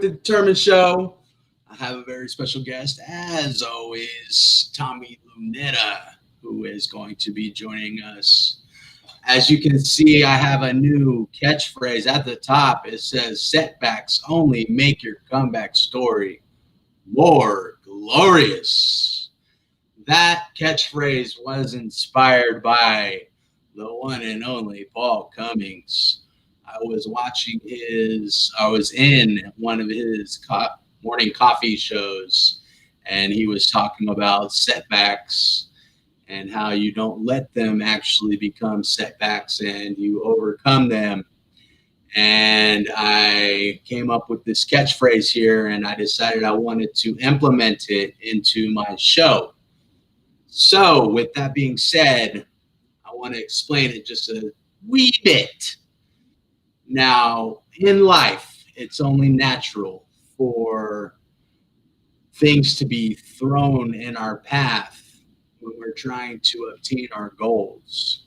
the Determined Show. I have a very special guest, as always, Tommy Lunetta, who is going to be joining us. As you can see, I have a new catchphrase at the top. It says, setbacks only make your comeback story more glorious. That catchphrase was inspired by the one and only Paul Cummings. I was in one of his morning coffee shows, and he was talking about setbacks and how you don't let them actually become setbacks and you overcome them. And I came up with this catchphrase here, and I decided I wanted to implement it into my show. So with that being said, I want to explain it just a wee bit. Now, in life, it's only natural for things to be thrown in our path when we're trying to obtain our goals.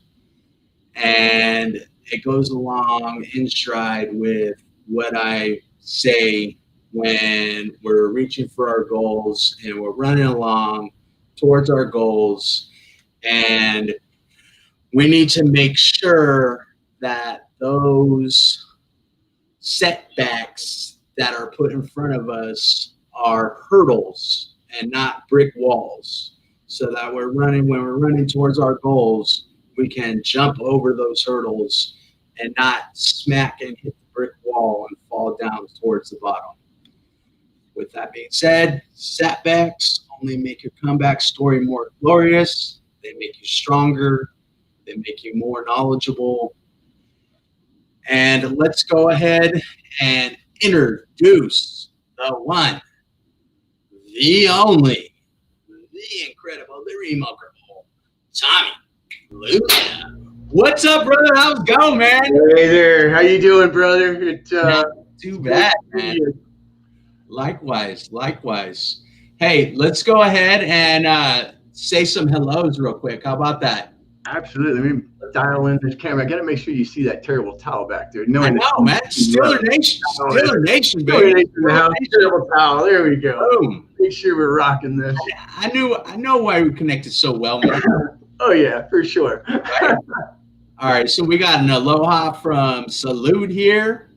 And it goes along in stride with what I say when we're reaching for our goals and we're running along towards our goals. And we need to make sure that those setbacks that are put in front of us are hurdles and not brick walls, so that when we're running towards our goals, we can jump over those hurdles and not smack and hit the brick wall and fall down towards the bottom. With that being said, setbacks only make your comeback story more glorious. They make you stronger. They make you more knowledgeable. And let's go ahead and introduce the one, the only, the incredible, the remarkable Tommy Lunetta. What's up, brother? How's it going, man? Hey there. How you doing, brother? Not too bad, man. Likewise. Hey, let's go ahead and say some hellos real quick. How about that? Absolutely. Let me dial in this camera. I got to make sure you see that terrible towel back there. I know, man. Steeler Nation, baby. Terrible towel. There we go. Boom. Make sure we're rocking this. I know why we connected so well, man. Oh, yeah, for sure. Right? All right, so we got an aloha from Salute here.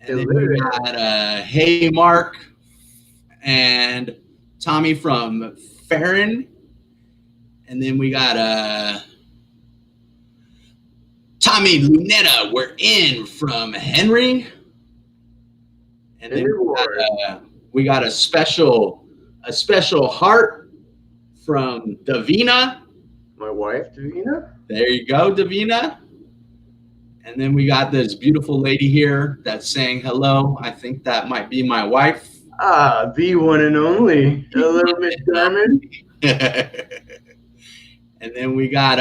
And then we got Hey Mark and Tommy from Farron. And then we got Tommy Lunetta. We're in from Henry. And then we got a special heart from Davina. My wife, Davina. There you go, Davina. And then we got this beautiful lady here that's saying hello. I think that might be my wife. The one and only. Hello, Miss Diamond. And then we got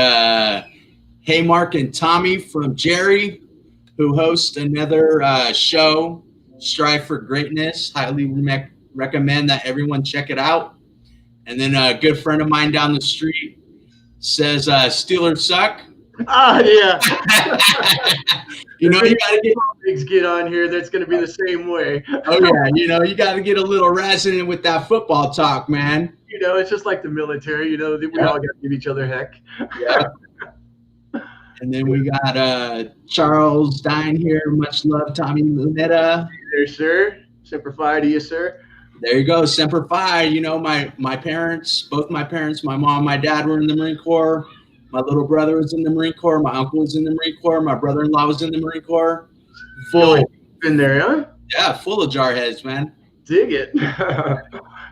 Hey Mark and Tommy from Jerry, who host another show, Strive for Greatness. Highly recommend that everyone check it out. And then a good friend of mine down the street says Steelers suck. Yeah. You gotta get on here. That's gonna be the same way. Oh yeah, you gotta get a little resonant with that football talk, man. It's just like the military. We all got to give each other heck. Yeah. And then we got Charles Dine here. Much love, Tommy Lunetta. There, sir. Semper Fi to you, sir. There you go, Semper Fi. My parents, both my parents, my mom, my dad were in the Marine Corps. My little brother was in the Marine Corps. My uncle was in the Marine Corps. My brother-in-law was in the Marine Corps. Full. Been there, huh? Yeah, full of jarheads, man. Dig it.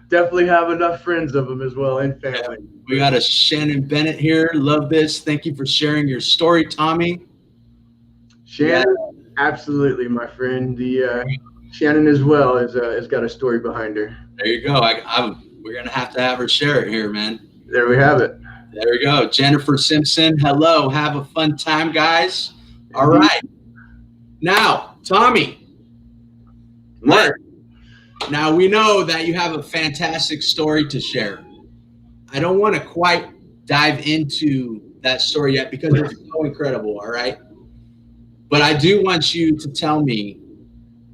Definitely have enough friends of them as well and family. Yeah. We got a Shannon Bennett here. Love this. Thank you for sharing your story, Tommy. Shannon, absolutely, my friend. The Shannon as well has got a story behind her. There you go. We're gonna have to have her share it here, man. There we have it. There we go. Jennifer Simpson. Hello. Have a fun time, guys. All right. Now, Tommy. Mark. Now, we know that you have a fantastic story to share. I don't want to quite dive into that story yet because it's so incredible, all right? But I do want you to tell me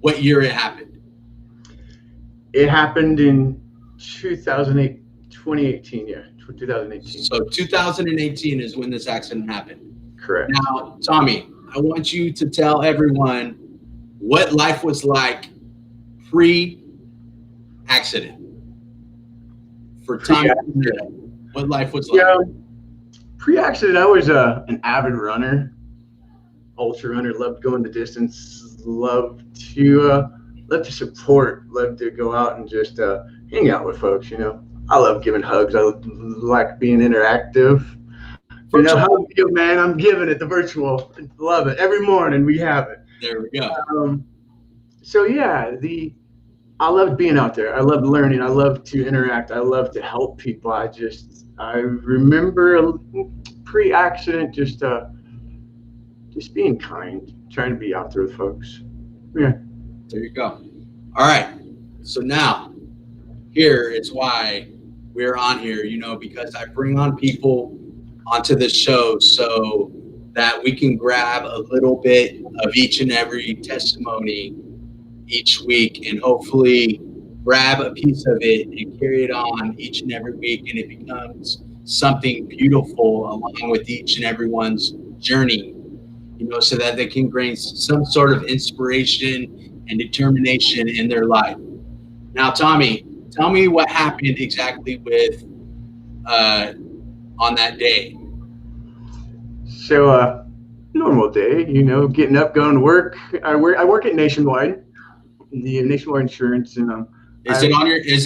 what year it happened. It happened in 2008, 2018. Yeah, 2018. So 2018 is when this accident happened. Correct. Now, Tommy, I want you to tell everyone what life was like pre-accident for Tommy. What life was like. Yeah, pre-accident, I was an avid runner, ultra runner. Loved going the distance. Loved to support. Loved to go out and just hang out with folks. I love giving hugs. I like being interactive. Hug you, man. I'm giving it the virtual. Love it. Every morning we have it. There we go. So yeah, I loved being out there. I loved learning. I loved to interact. I loved to help people. I remember pre-accident just being kind, trying to be out there with folks. Yeah. There you go. All right. So now, here is why we're on here, because I bring on people onto the show so that we can grab a little bit of each and every testimony each week and hopefully grab a piece of it and carry it on each and every week, and it becomes something beautiful along with each and everyone's journey, so that they can gain some sort of inspiration and determination in their life. Now, Tommy, tell me what happened exactly with on that day. So normal day, getting up, going to work. I work at Nationwide, the Nationwide Insurance, and is it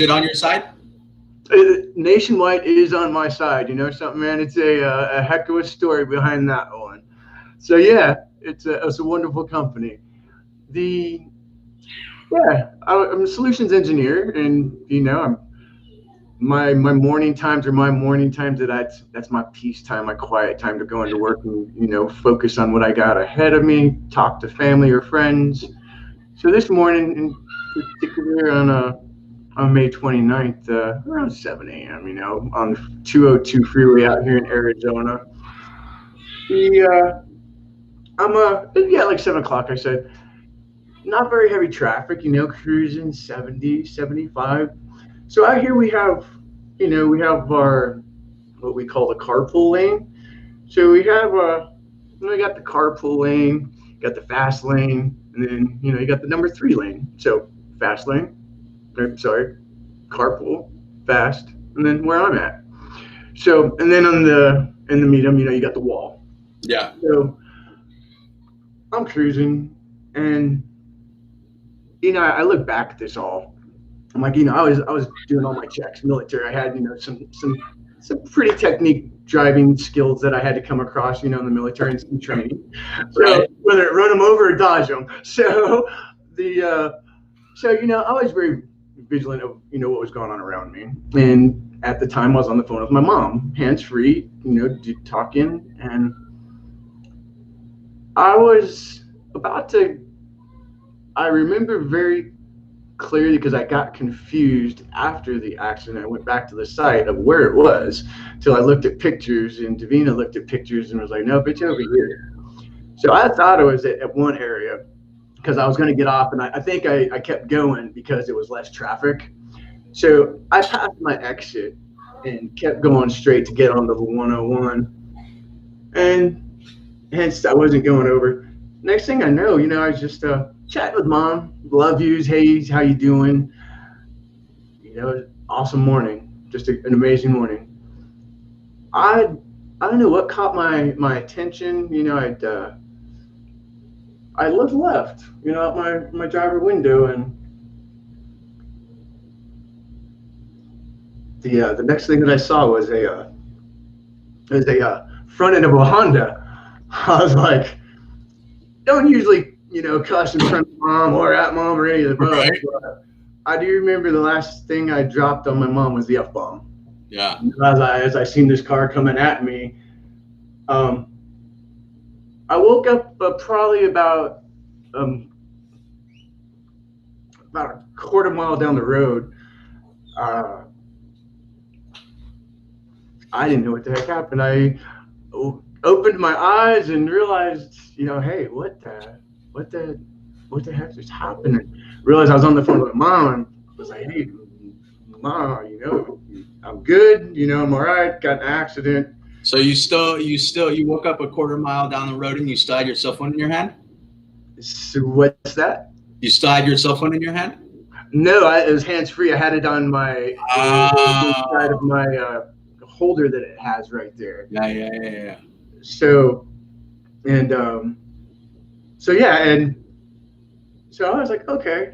on your side? Nationwide is on my side. Something, man. It's a heck of a story behind that one. So yeah, it's a wonderful company. I'm a solutions engineer, and my morning times are my morning times. That's my peace time, my quiet time to go into work and focus on what I got ahead of me, talk to family or friends. So this morning, in particular, on May 29th, around 7 a.m., on the 202 freeway out here in Arizona. Like 7 o'clock, I said. Not very heavy traffic, cruising 70, 75. So out here we have our, what we call the carpool lane. So we have, we got the carpool lane, got the fast lane, and then, you got the number 3 lane. So fast lane, carpool, fast, and then where I'm at. So, and then in the medium, you got the wall. Yeah. So I'm cruising, and I look back at this all. I'm like, I was doing all my checks, military. I had, some pretty technique driving skills that I had to come across, in the military and some training. So right. Whether it run them over or dodge them. So I was very vigilant of, what was going on around me. And at the time I was on the phone with my mom, hands free, talking, and I remember very clearly because I got confused after the accident. I went back to the site of where it was till I looked at pictures, and Davina looked at pictures and was like, "No, bitch, over here." So I thought it was at one area because I was going to get off, and I think I kept going because it was less traffic. So I passed my exit and kept going straight to get onto the 101, and hence I wasn't going over. Next thing I know, I was just chatting with mom. Love yous. Hey, how you doing? Awesome morning. Just an amazing morning. I don't know what caught my attention. I looked left, out my driver window, and the next thing that I saw was a front end of a Honda. I was like, don't usually, cuss in front of mom or at mom or any of the above. Right. But I do remember the last thing I dropped on my mom was the F-bomb. Yeah. As I seen this car coming at me, I woke up probably about a quarter mile down the road. I didn't know what the heck happened. I opened my eyes and realized, hey, what the heck just happened? And realized I was on the phone with mom. was like, hey, Mom, I'm good. I'm all right. Got an accident. So you woke up a quarter mile down the road and you still had your cell phone in your hand? So what's that? You still had your cell phone in your hand? No, it was hands free. I had it on my side of my holder that it has right there. Yeah. So and so yeah, and so I was like, okay,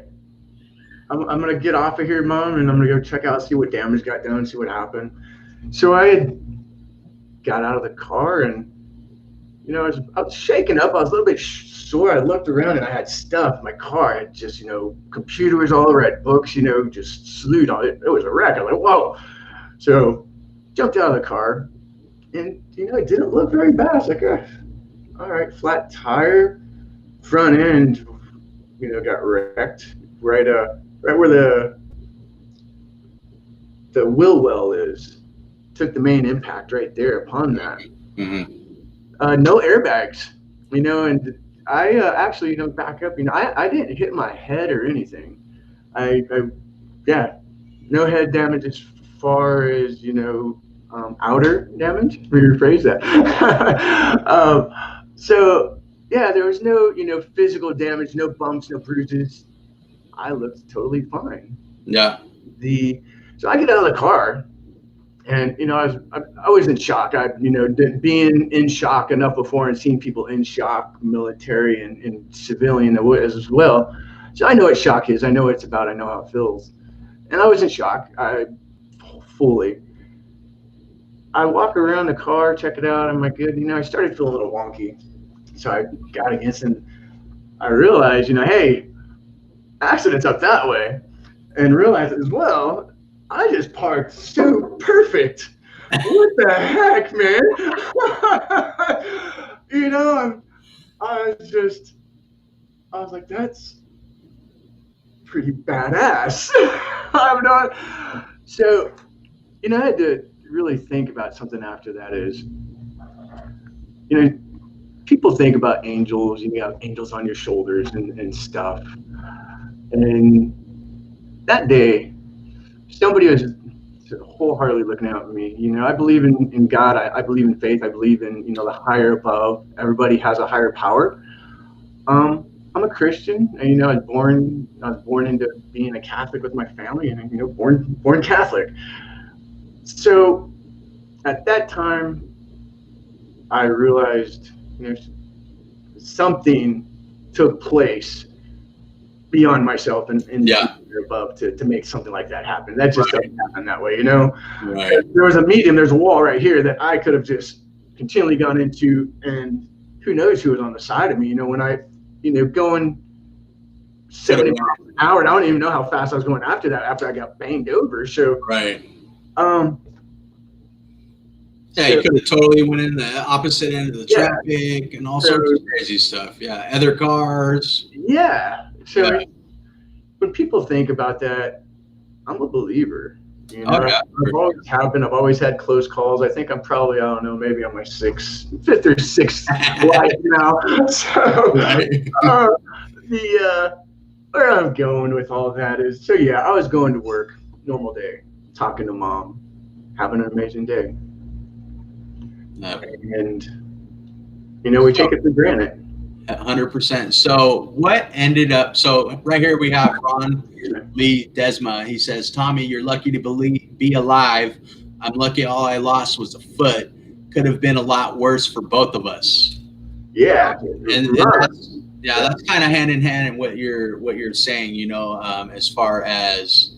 I'm gonna get off of here, Mom, and I'm gonna go check out, see what damage got done, see what happened. So I got out of the car, and I was shaken up. I was a little bit sore. I looked around and I had stuff in my car. I had just, computer was all over. I had books, just slewed on it. It was a wreck. I was like, whoa. So jumped out of the car, and, it didn't look very bad. I was like, all right, flat tire, front end, got wrecked right where the wheel well is. Took the main impact right there upon that. Mm-hmm. No airbags, and I actually, back up, I didn't hit my head or anything. No head damage as far as, outer damage. Let me rephrase that. So yeah, there was no, physical damage, no bumps, no bruises. I looked totally fine. Yeah. So I get out of the car, and I was in shock. Being in shock enough before and seeing people in shock, military and civilian as well. So I know what shock is. I know what it's about. I know how it feels. And I was in shock. Fully. I walk around the car, check it out. I'm like, good. I started feeling a little wonky. So I got against, and I realized, hey, accident's up that way, and realized as well, I just parked so perfect. What the heck, man? I was like, that's pretty badass. I'm not. So, I had to really think about something after that is, people think about angels, you have angels on your shoulders and stuff. And that day, somebody was wholeheartely looking out for me. I believe in God. I believe in faith. I believe in, the higher above. Everybody has a higher power. I'm a Christian, and, I was born into being a Catholic with my family, and, born Catholic. So at that time, I realized, something took place beyond myself and above to make something like that happen. That just doesn't happen that way, Right. There was a medium, there's a wall right here that I could have just continually gone into, and who knows who was on the side of me, when I, going 70 miles an hour, and I don't even know how fast I was going after I got banged over. So right. Yeah, you could have totally went in the opposite end of the traffic and all sorts of crazy stuff. Yeah, other cars. Yeah. So when people think about that, I'm a believer. I've always have been. I've always had close calls. I think I'm probably, I don't know, maybe on my fifth or sixth life now. So where I'm going with all that is, so yeah, I was going to work, normal day, talking to Mom, having an amazing day. And we take it for granted. 100%. So what ended up? So right here we have Ron Lee Desma. He says, "Tommy, you're lucky to be alive. I'm lucky. All I lost was a foot. Could have been a lot worse for both of us." Yeah, and that's kind of hand in hand in what you're saying. As far as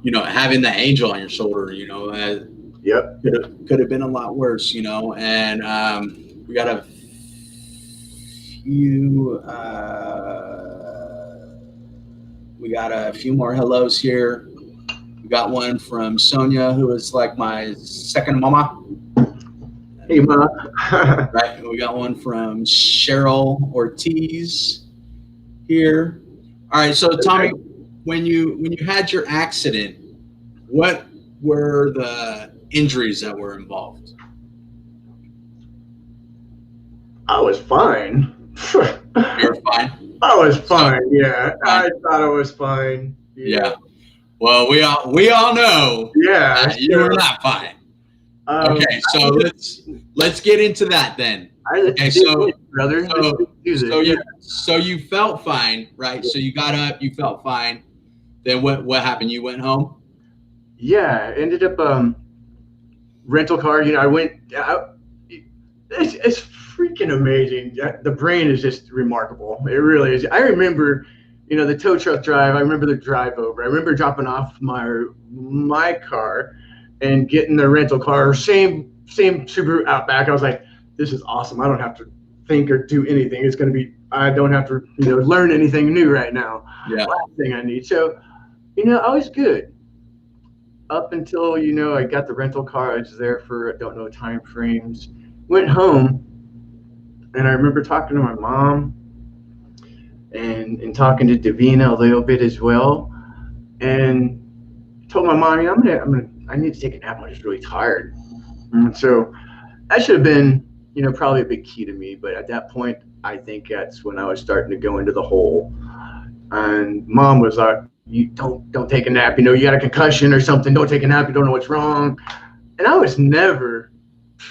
having the angel on your shoulder. Yep. Could have been a lot worse, and we got a few more hellos here. We got one from Sonia, who is like my second mama. Hey, Ma. Right. We got one from Cheryl Ortiz here. All right. So Tommy, when you had your accident, what were the injuries that were involved? I was fine. You're fine. I was So fine. Yeah, fine. I thought I was fine. Yeah. Well, we all know Yeah. that you were not fine. Okay, so I ended let's get into that then. let's Okay, dig in, brother. Let's so do this. so Yeah. you felt fine, right? So you got up, you felt fine. Then what happened? You went home? Yeah. Ended up rental car. I went. It's freaking amazing. The brain is just remarkable. It really is. I remember, the tow truck drive. I remember the drive over. I remember dropping off my car and getting the rental car. Same Subaru Outback. I was like, this is awesome. I don't have to think or do anything. It's going to be. I don't have to learn anything new right now. Yeah. Last thing I need. So I was good up until I got the rental car. I was there for I don't know time frames. Went home, and I remember talking to my mom and talking to Davina a little bit as well, and told my mom, I need to take a nap. I'm just really tired. And so that should have been, probably a big key to me. But at that point, I think that's when I was starting to go into the hole. And mom was like, "You don't take a nap. You got a concussion or something. Don't take a nap. You don't know what's wrong." And I was never,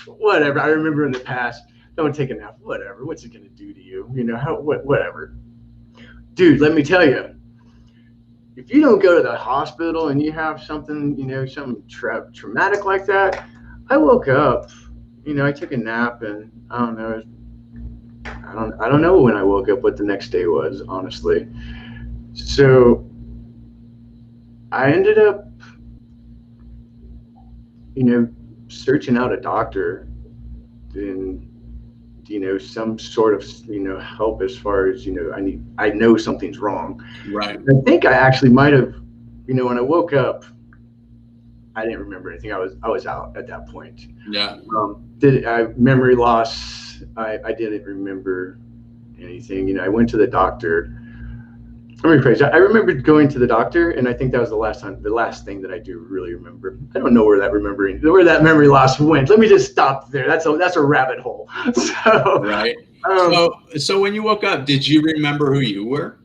whatever. I remember in the past, don't take a nap. Whatever. What's it gonna do to you? Whatever. Dude, let me tell you, if you don't go to the hospital and you have something, something traumatic like that, I woke up, I took a nap, and I don't know. I don't know when I woke up what the next day was, honestly. So I ended up, searching out a doctor and, some sort of, help as far as, I know something's wrong. Right. I think I actually might have, when I woke up, I didn't remember anything. I was out at that point. Yeah. Memory loss. I didn't remember anything. I went to the doctor. Let me rephrase. I remember going to the doctor, and I think that was the last thing that I do really remember. I don't know where that memory loss went. Let me just stop there. That's a rabbit hole. So right. So when you woke up, did you remember who you were?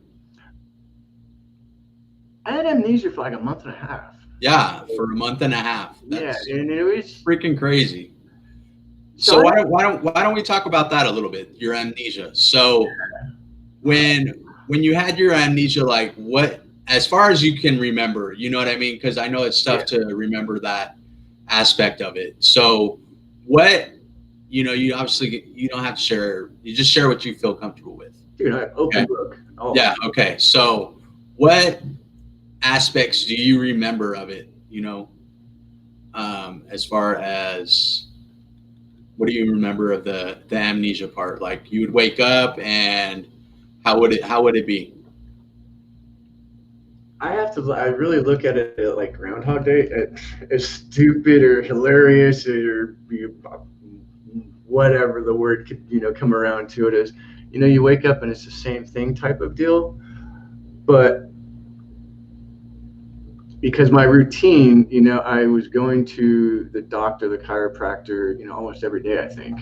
I had amnesia for like a month and a half. Yeah, for a month and a half. That's and it was freaking crazy. So why don't we talk about that a little bit? Your amnesia. So when you had your amnesia, like what, as far as you can remember, you know what I mean? Because I know it's tough to remember that aspect of it. So what, you obviously, you don't have to share, you just share what you feel comfortable with. Dude, open book. Oh. Yeah. Okay. So what aspects do you remember of it? As far as, what do you remember of the amnesia part? Like you would wake up, and how would it be? I really look at it like Groundhog Day, as stupid or hilarious or whatever the word could come around to it is. You wake up and it's the same thing type of deal, but because my routine, I was going to the doctor, the chiropractor, almost every day, I think.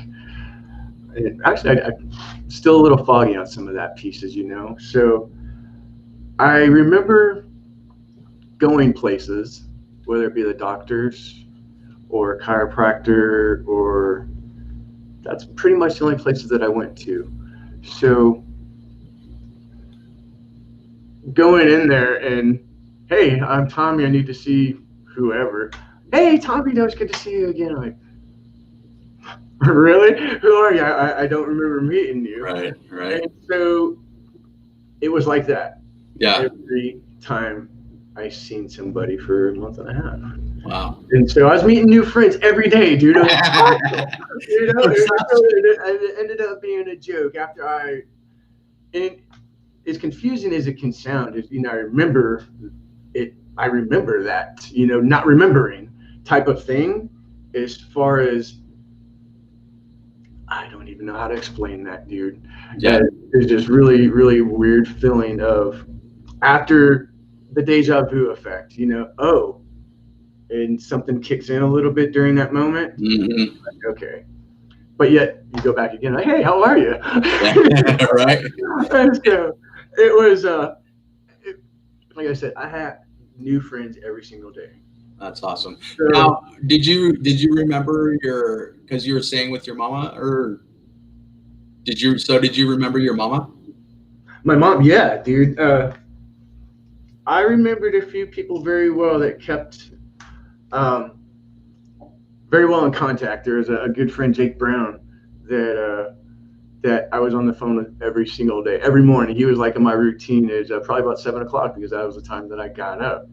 And actually, I'm still a little foggy on some of that pieces, So I remember going places, whether it be the doctors or a chiropractor, or that's pretty much the only places that I went to. So going in there and, hey, I'm Tommy. I need to see whoever. Hey, Tommy, it's good to see you again. I'm like, really? Who are you? I don't remember meeting you. Right. And so it was like that. Yeah. Every time I seen somebody for a month and a half. Wow. And so I was meeting new friends every day, dude. It ended up being a joke after and as confusing as it can sound, I remember it. I remember that, not remembering type of thing, as far as, I don't even know how to explain that, dude. Yeah. It's just really, really weird feeling of, after the deja vu effect, and something kicks in a little bit during that moment. Mm-hmm. Like, okay. But yet you go back again, like, hey, how are you? Right. And so it was it, like I said, I had new friends every single day. That's awesome. So Now, did you remember your, because you were saying with your mama, or did you remember your mama? my mom, yeah, dude. I remembered a few people very well that kept um, very well in contact. There was a good friend, Jake Brown, that that I was on the phone with every single day, every morning. He was like in my routine is probably about 7 o'clock because that was the time that I got up,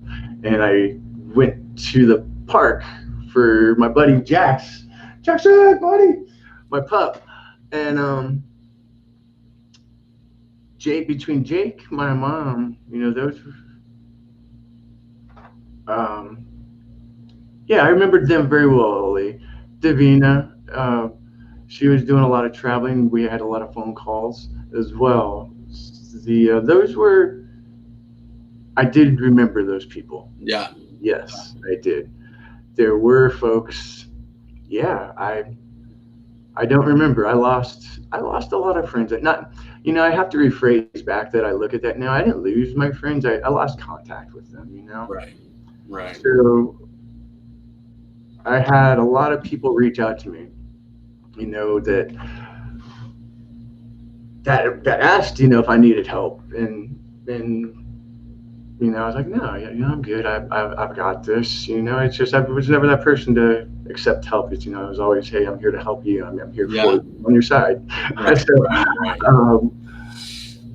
and I went to the park for my buddy Jackson, buddy, my pup, and Jake between Jake, my mom, those. Um, yeah, I remembered them very well. Davina, she was doing a lot of traveling. We had a lot of phone calls as well. The those were I did remember those people. Yeah. Yes, I did. There were folks. Yeah, I don't remember. I lost a lot of friends. Not, I have to rephrase back that I look at that now. I didn't lose my friends. I lost contact with them. Right. Right. So I had a lot of people reach out to me. That asked, if I needed help, and I was like, no, I'm good. I've got this. It's just I was never that person to accept help. I was always, hey, I'm here to help you. I'm here for Yeah. you, on your side. Right. So, Right.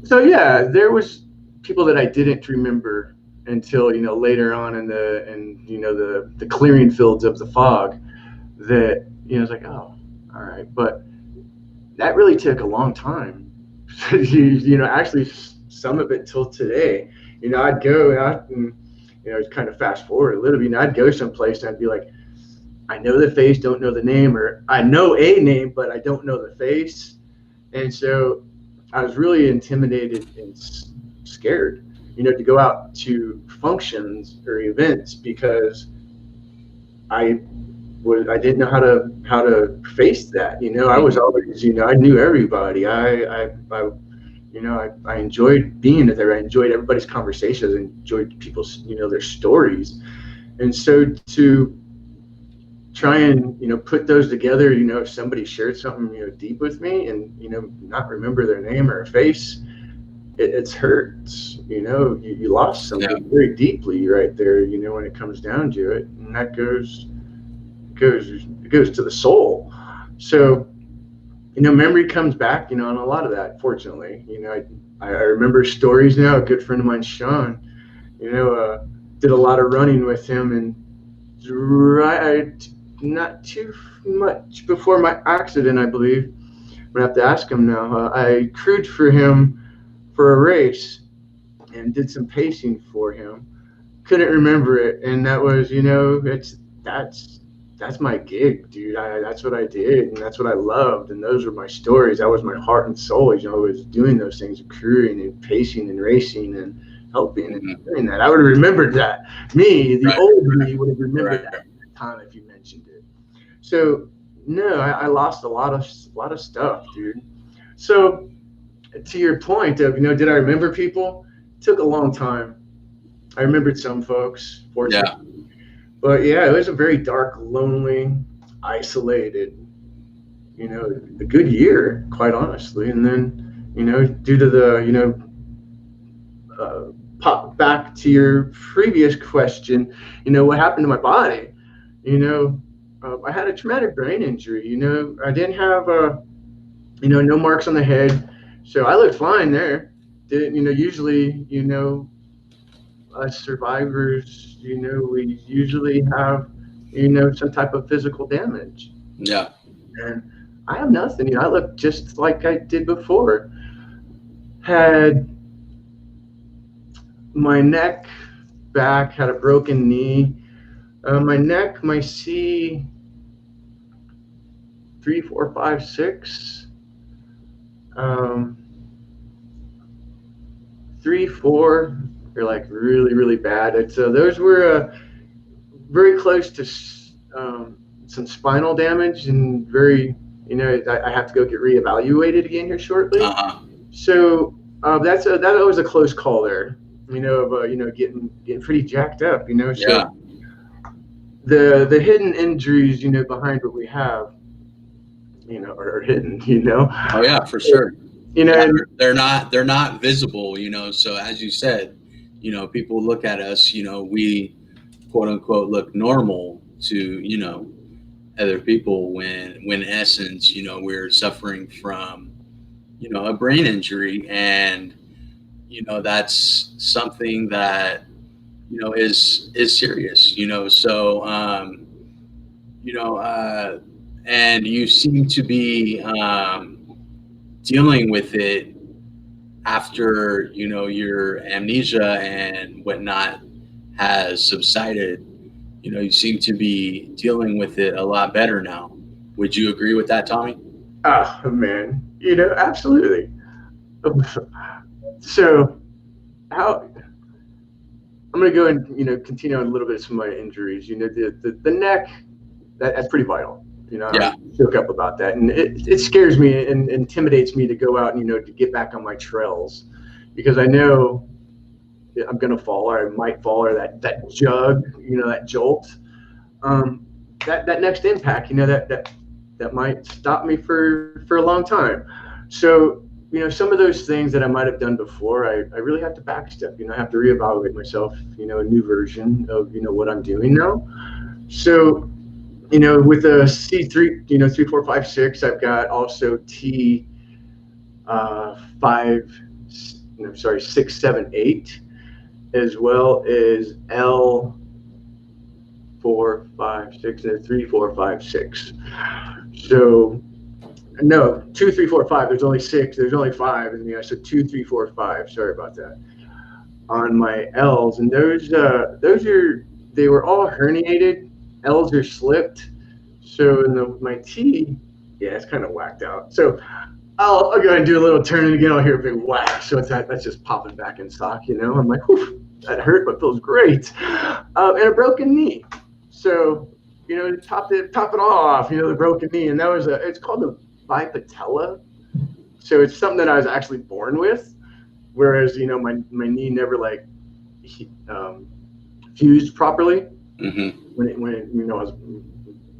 so yeah, there was people that I didn't remember until later on in the clearing fields of the fog that I was like, oh, all right, but that really took a long time. Actually, some of it till today. I'd go out and kind of fast forward a little bit. I'd go someplace and I'd be like, I know the face, don't know the name, or I know a name, but I don't know the face. And so I was really intimidated and scared, to go out to functions or events because I I didn't know how to face that. I was always, I knew everybody. I enjoyed being there. I enjoyed everybody's conversations. I enjoyed people's, their stories. And so to try and, put those together, if somebody shared something, deep with me and, not remember their name or face, it hurts. You lost something very deeply right there, when it comes down to it. And that goes to the soul. So, memory comes back, on a lot of that, fortunately. I remember stories now. A good friend of mine, Sean, did a lot of running with him, and not too much before my accident, I believe. I'm gonna have to ask him now. I crewed for him for a race and did some pacing for him. Couldn't remember it, and that was, that's my gig, dude. That's what I did, and that's what I loved, and those were my stories. That was my heart and soul. I was doing those things, crewing and pacing and racing and helping and doing that. I would have remembered that. Me, the old me, would have remembered that time if you mentioned it. So no, I lost a lot of stuff, dude. So to your point of, did I remember people? It took a long time. I remembered some folks, fortunately. But yeah, it was a very dark, lonely, isolated, a good year, quite honestly. And then, due to the, pop back to your previous question, what happened to my body? I had a traumatic brain injury. I didn't have, no marks on the head. So I looked fine there. Didn't, usually, us survivors, we usually have, some type of physical damage. Yeah. And I have nothing. I look just like I did before. Had my neck, back, had a broken knee. My neck, my C 3, 4, 5, 6. 3, 4 are like really, really bad. Those were very close to some spinal damage and very, I have to go get reevaluated again here shortly. Uh-huh. So That was a close call there. Of getting pretty jacked up. So Yeah. the hidden injuries, behind what we have, are hidden. Oh yeah, for sure. Yeah, And they're not visible, so as you said, people look at us, we quote unquote look normal to, other people when in essence, we're suffering from, a brain injury. And that's something that, is serious, so you know and you seem to be dealing with it after, your amnesia and whatnot has subsided. You seem to be dealing with it a lot better now. Would you agree with that, Tommy? oh man, absolutely. So how I'm going to go and continue on a little bit of some of my injuries. The neck, that's pretty vital. I Yeah. spoke up about that, and it scares me and intimidates me to go out and to get back on my trails, because I know I'm going to fall, or I might fall, or that jug, that jolt, that next impact, that might stop me for a long time. So some of those things that I might have done before, I really have to backstep. I have to reevaluate myself. A new version of what I'm doing now. So with a C3, 3, 4, 5, 6, I've got also T 5, sorry, 6, 7, 8, as well as L 4, 5, 6, and 3, 4, 5, 6. So no, 2, 3, 4, 5. There's only 6. There's only 5, and so 2, 3, 4, 5. Sorry about that. On my L's, and those are, they were all herniated. L's are slipped. So in my T, yeah, it's kind of whacked out. So I'll go ahead and do a little turn, and again I'll hear a big whack. So that's just popping back in stock. I'm like, whew, that hurt, but feels great. And a broken knee. So to top it all off, the broken knee, and that was it's called the bipatella. So it's something that I was actually born with, whereas my knee never like fused properly Mm-hmm. when I was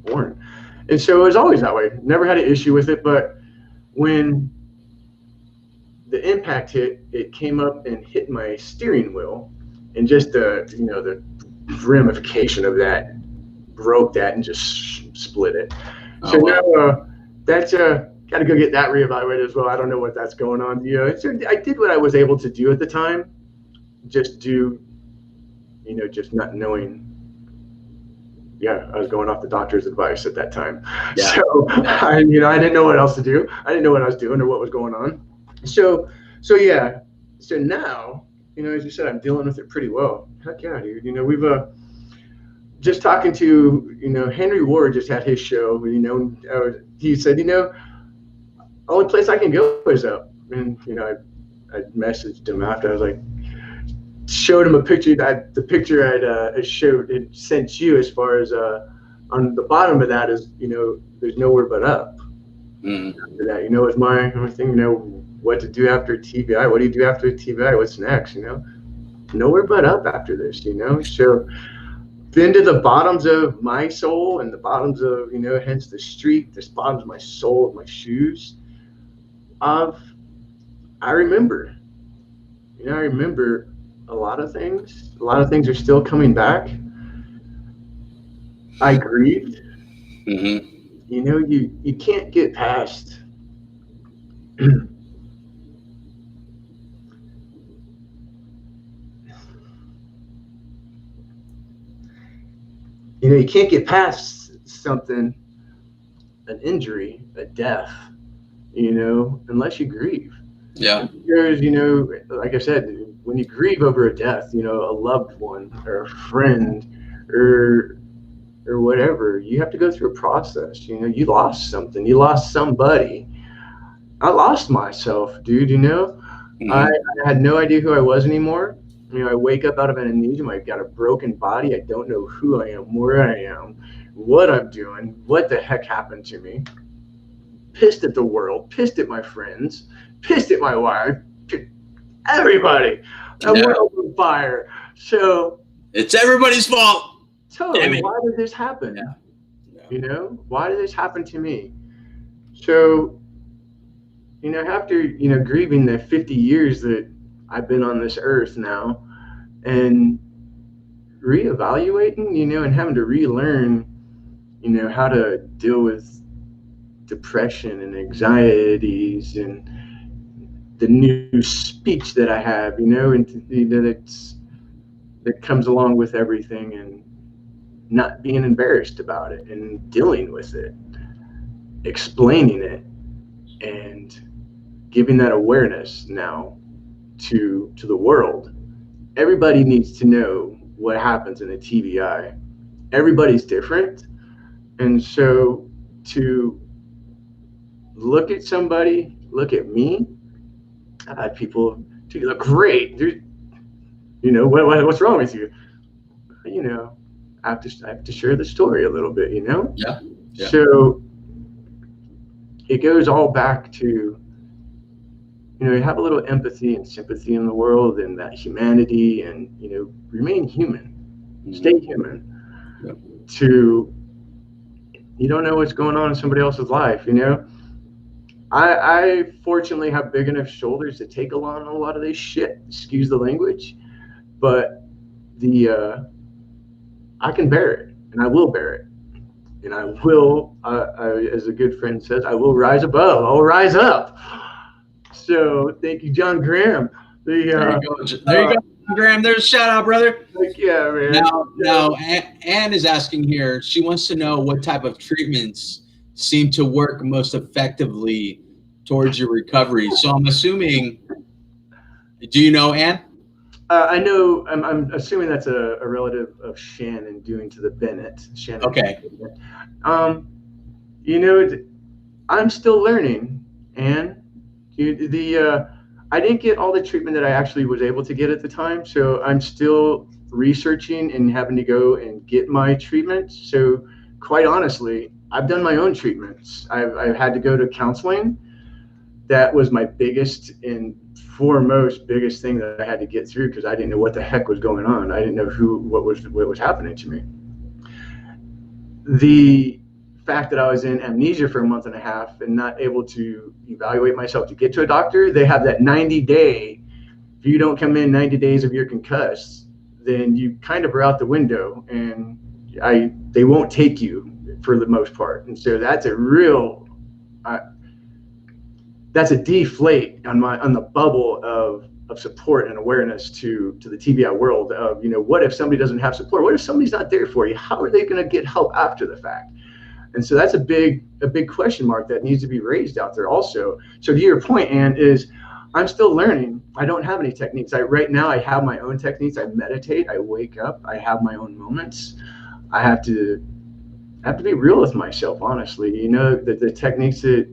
born, and so it was always that way. Never had an issue with it, but when the impact hit, it came up and hit my steering wheel, and just the ramification of that broke that and just split it. Oh So well. now that's got to go get that reevaluated as well. I don't know what that's going on. I did what I was able to do at the time, just just not knowing. Yeah, I was going off the doctor's advice at that time. Yeah. So I didn't know what else to do. I didn't know what I was doing or what was going on. So so now, as you said, I'm dealing with it pretty well. Heck yeah, dude. We've just talking to, Henry Ward just had his show. He said, only place I can go is up. And I messaged him after. I was like, showed him a picture. The picture I'd showed it sent you, as far as on the bottom of that is there's nowhere but up. Mm. After that, is my thing. What to do after TBI? What do you do after TBI? What's next? Nowhere but up after this. So been to the bottoms of my soul and the bottoms of hence the street, the bottoms of my soul, of my shoes. I remember. I remember a lot of things. A lot of things are still coming back. I grieved. Mm-hmm. You can't get past. You can't get past something, an injury, a death, unless you grieve. Yeah. Because, like I said, when you grieve over a death, a loved one or a friend or whatever, you have to go through a process. You lost something, you lost somebody. I lost myself, dude. Mm-hmm. I had no idea who I was anymore. I wake up out of amnesia. I've got a broken body. I don't know who I am, where I am, what I'm doing, what the heck happened to me. Pissed at the world, pissed at my friends, pissed at my wife, everybody. That Yeah. world on fire. So It's everybody's fault. totally, why did this happen? Yeah. Yeah. You know, why did this happen to me? So, you know, after, you know, grieving the 50 years that I've been on this earth now and reevaluating, you know, and having to relearn, you know, how to deal with depression and anxieties and the new speech that I have, you know, and that comes along with everything, and not being embarrassed about it and dealing with it, explaining it, and giving that awareness now to the world. Everybody needs to know what happens in a TBI. Everybody's different, and so to look at somebody, look at me. I've had people, "Dude, you look great. Dude, you know what's wrong with you?" You know, I have to share the story a little bit. You know, Yeah. Yeah. so it goes all back to, you know, have a little empathy and sympathy in the world, and that humanity, and, you know, remain human, stay human. Yep. To, you don't know what's going on in somebody else's life, you know. I fortunately have big enough shoulders to take on a lot of this shit, excuse the language, but I can bear it, and I will bear it, and I will, as a good friend says, I will rise above. I'll rise up. So thank you, John Graham. There you go. There you go, Graham. There's a shout out, brother. Like, yeah, man. Now, Anne is asking here. She wants to know what type of treatments seem to work most effectively towards your recovery. So I'm assuming. Do you know Anne? I know. I'm assuming that's a relative of Shannon doing to the Bennett. Shannon. Okay. You know, I'm still learning, and I didn't get all the treatment that I actually was able to get at the time, so I'm still researching and having to go and get my treatment. So quite honestly, I've done my own treatments. I've had to go to counseling. That was my biggest and foremost biggest thing that I had to get through, because I didn't know what the heck was going on. I didn't know what was happening to me. The fact that I was in amnesia for a month and a half and not able to evaluate myself to get to a doctor, they have that 90-day. If you don't come in 90 days if you're concussed, then you kind of are out the window, and they won't take you for the most part. And so that's a real that's a deflate on the bubble of support and awareness to the TBI world of, you know, what if somebody doesn't have support? What if somebody's not there for you? How are they going to get help after the fact? And so that's a big question mark that needs to be raised out there also. So to your point, Ann, is I'm still learning. I don't have any techniques. Right now I have my own techniques. I meditate, I wake up, I have my own moments. I have to be real with myself, honestly. You know, the techniques that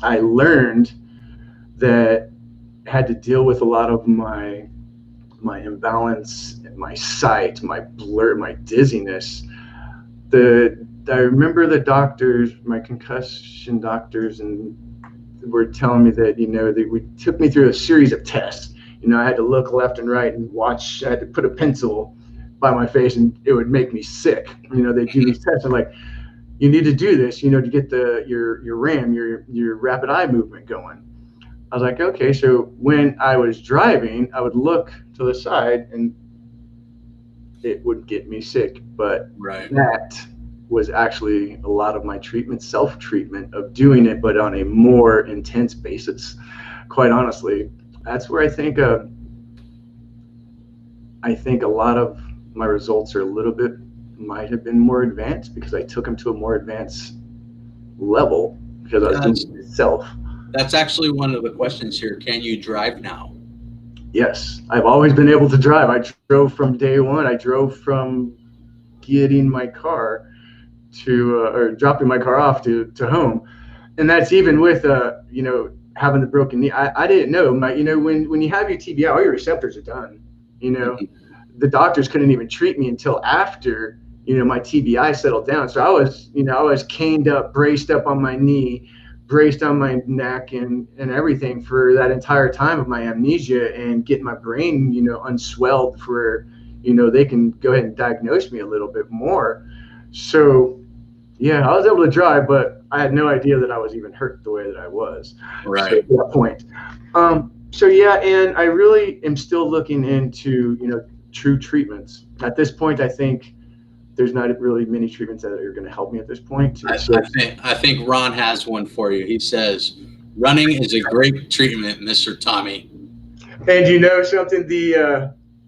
I learned that had to deal with a lot of my imbalance, my sight, my blur, my dizziness. I remember the doctors, my concussion doctors, and were telling me that, you know, they took me through a series of tests. You know, I had to look left and right and watch. I had to put a pencil by my face, and it would make me sick. You know, they do these tests, and like, you need to do this, you know, to get your RAM, your rapid eye movement going. I was like, okay. So when I was driving, I would look to the side, and it would get me sick. But that was actually a lot of my treatment, self-treatment of doing it, but on a more intense basis. Quite honestly, that's where I think a lot of my results are a little bit, might have been more advanced, because I took them to a more advanced level because I was doing it myself. That's actually one of the questions here. Can you drive now? Yes, I've always been able to drive. I drove from day one. I drove from getting my car to or dropping my car off to home, and that's even with you know, having the broken knee. I didn't know you know, when you have your TBI, all your receptors are done. You know, the doctors couldn't even treat me until after, you know, my TBI settled down. So I was caned up, braced up on my knee, braced on my neck and everything for that entire time of my amnesia, and get my brain, unswelled for, they can go ahead and diagnose me a little bit more. So yeah, I was able to drive, but I had no idea that I was even hurt the way that I was. So Right. at that point. So yeah, and I really am still looking into, true treatments. At this point, I think there's not really many treatments that are going to help me at this point. I, It's I just, think I think Ron has one for you. He says, "Running is a great treatment, Mr. Tommy." and you know something,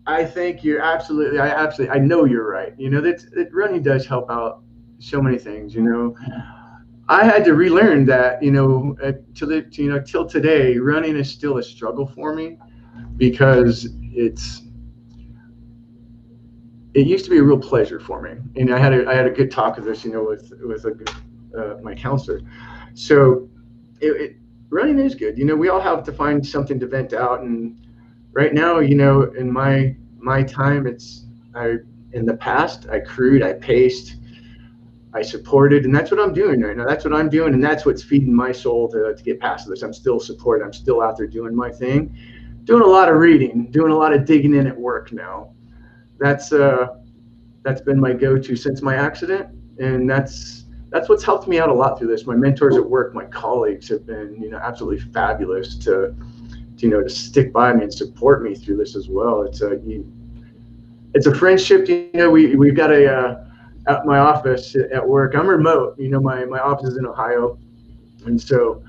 I think I know you're right. That running does help out so many things. I had to relearn that, till today, running is still a struggle for me, because it used to be a real pleasure for me. And I had a good talk of this, with my counselor. So running is good. We all have to find something to vent out. And right now, in my time, in the past, I crewed, I paced, I supported, and that's what I'm doing right now. That's what I'm doing, and that's what's feeding my soul to get past this. I'm still supported. I'm still out there doing my thing, doing a lot of reading, doing a lot of digging in at work now. That's been my go-to since my accident, and that's what's helped me out a lot through this. My mentors at work, my colleagues have been, absolutely fabulous to stick by me and support me through this as well. It's a friendship. We've got at my office at work. I'm remote. My office is in Ohio, and so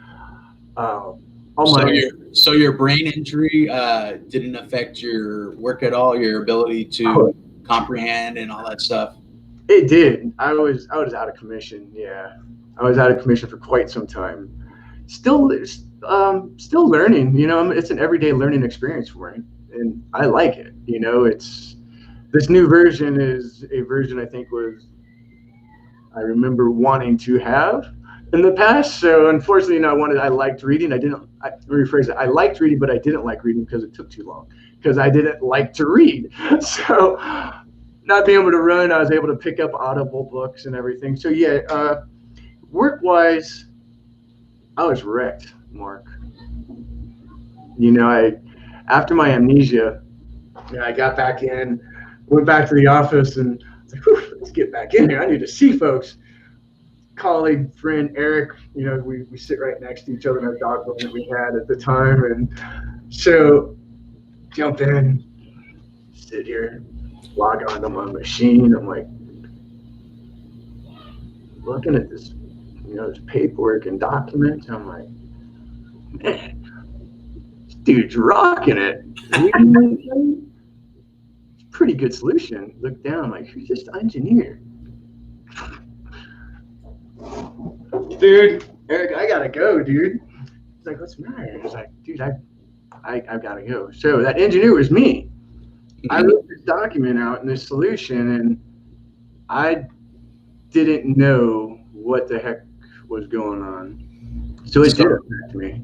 all So my your brain injury didn't affect your work at all, your ability to comprehend and all that stuff. it did. I was out of commission. Yeah, I was out of commission for quite some time. Still learning. It's an everyday learning experience for me, and I like it. It's this new version is a version I think I remember wanting to have in the past. So unfortunately, I liked reading. Let me rephrase it. I liked reading, but I didn't like reading because it took too long, because I didn't like to read. So not being able to run, I was able to pick up Audible books and everything. So yeah, work wise, I was wrecked, Mark. After my amnesia, I got back in, went back to the office, and I was like, "Whew, let's get back in here. I need to see folks." Colleague, friend Eric, we sit right next to each other in our dog run that we had at the time. And so jump in, sit here, log onto my machine. I'm like looking at this paperwork and documents. I'm like, man, this dude's rocking it. Pretty good solution. Look down, I'm like, who's this engineer? Dude, Eric, I gotta go, dude. He's like, what's the matter? He's like, dude, I've gotta go. So that engineer was me. I wrote this document out and this solution, and I didn't know what the heck was going on. So it did affect me.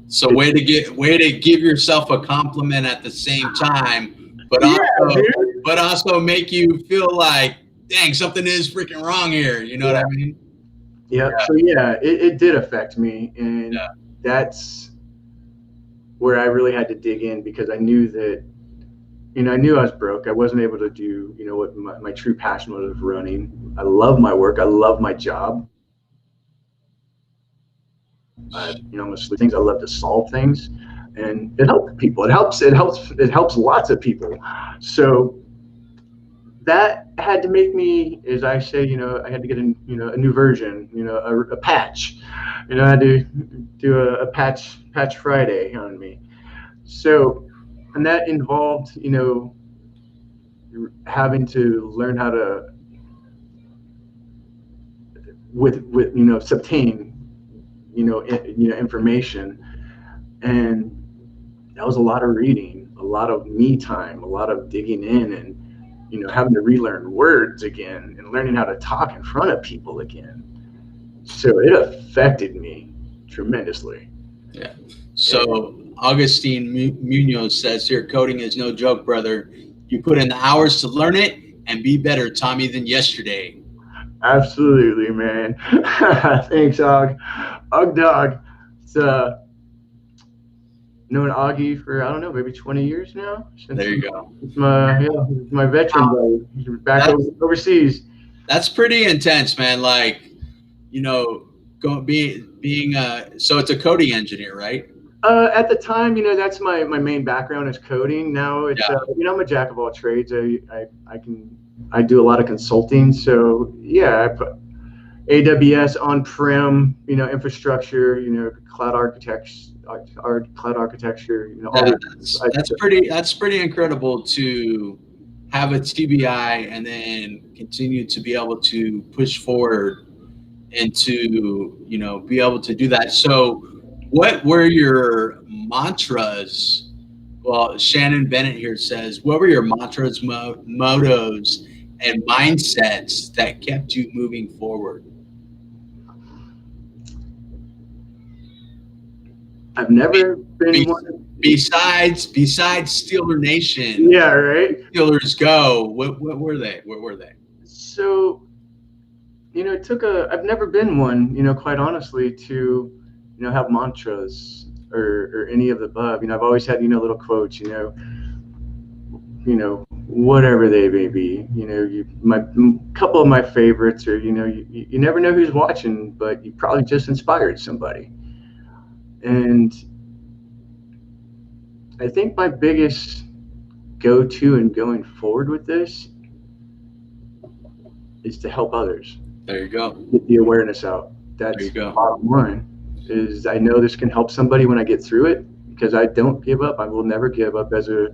So way to give yourself a compliment at the same time, but also make you feel like, dang, something is freaking wrong here. You know what I mean? Yeah. So yeah, it did affect me, and that's where I really had to dig in, because I knew that, I knew I was broke. I wasn't able to do, what my true passion was of running. I love my work. I love my job. Things I love to solve things, and it helps people. It helps lots of people. So that had to make me, as I say, I had to get a new version, a patch. I had to do a patch Friday on me. So, and that involved, having to learn how to subtain, information, and that was a lot of reading, a lot of me time, a lot of digging in, and having to relearn words again and learning how to talk in front of people again. So it affected me tremendously. Yeah. So Augustine Munoz says here, coding is no joke, brother. You put in the hours to learn it and be better, Tommy, than yesterday. Absolutely, man. Thanks, Og. Ugg Dog. It's known Augie for, I don't know, maybe 20 years now. There you go. It's my veteran buddy. He's back overseas. That's pretty intense, man. Like, being so it's a coding engineer, right? At the time, that's my main background is coding. Now it's I'm a jack of all trades. I do a lot of consulting. So yeah, I put AWS on-prem, infrastructure, cloud architecture, that's pretty incredible to have a TBI and then continue to be able to push forward and to be able to do that. So what were your mantras? Well, Shannon Bennett here says, what were your mantras, mottos, and mindsets that kept you moving forward? I've never been one. Besides Steeler Nation. Yeah, right. Steelers go. What were they? What were they? So, I've never been one, quite honestly, to, have mantras or any of the above. I've always had, little quotes, whatever they may be. My couple of my favorites are, you never know who's watching, but you probably just inspired somebody. And I think my biggest go-to in going forward with this is to help others. There you go. Get the awareness out. That's bottom line. Is I know this can help somebody when I get through it, because I don't give up. I will never give up. As a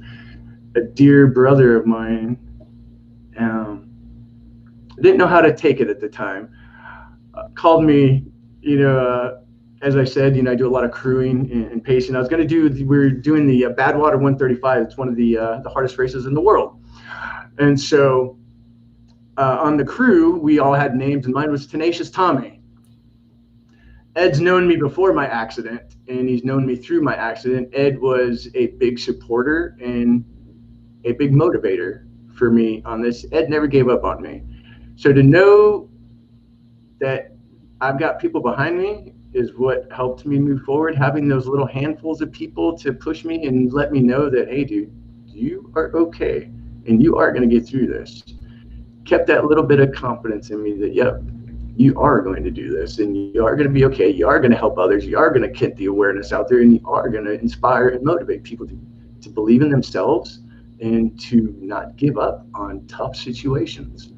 dear brother of mine, didn't know how to take it at the time. Called me, as I said, I do a lot of crewing and pacing. We're doing the Badwater 135. It's one of the hardest races in the world. And so on the crew, we all had names, and mine was Tenacious Tommy. Ed's known me before my accident, and he's known me through my accident. Ed was a big supporter and a big motivator for me on this. Ed never gave up on me. So to know that I've got people behind me is what helped me move forward. Having those little handfuls of people to push me and let me know that, hey, dude, you are okay, and you are going to get through this. Kept that little bit of confidence in me that, yep, you are going to do this, and you are going to be okay. You are going to help others. You are going to get the awareness out there, and you are going to inspire and motivate people to believe in themselves and to not give up on tough situations.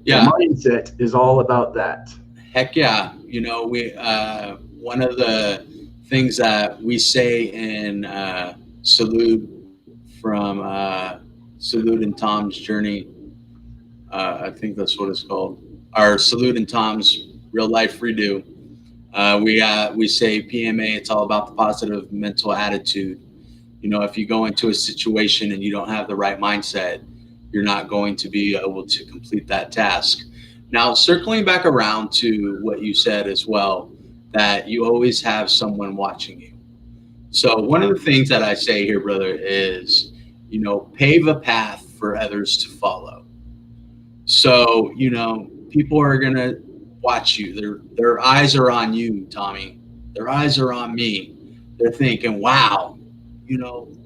Yeah. The mindset is all about that. Heck yeah. We one of the things that we say in Salute from Salute and Tom's Journey, I think that's what it's called, our Salute and Tom's Real Life Redo. We say PMA, it's all about the positive mental attitude. If you go into a situation and you don't have the right mindset, you're not going to be able to complete that task. Now, circling back around to what you said as well, that you always have someone watching you. So one of the things that I say here, brother, is, pave a path for others to follow. So, people are going to watch you. Their eyes are on you, Tommy. Their eyes are on me. They're thinking, wow,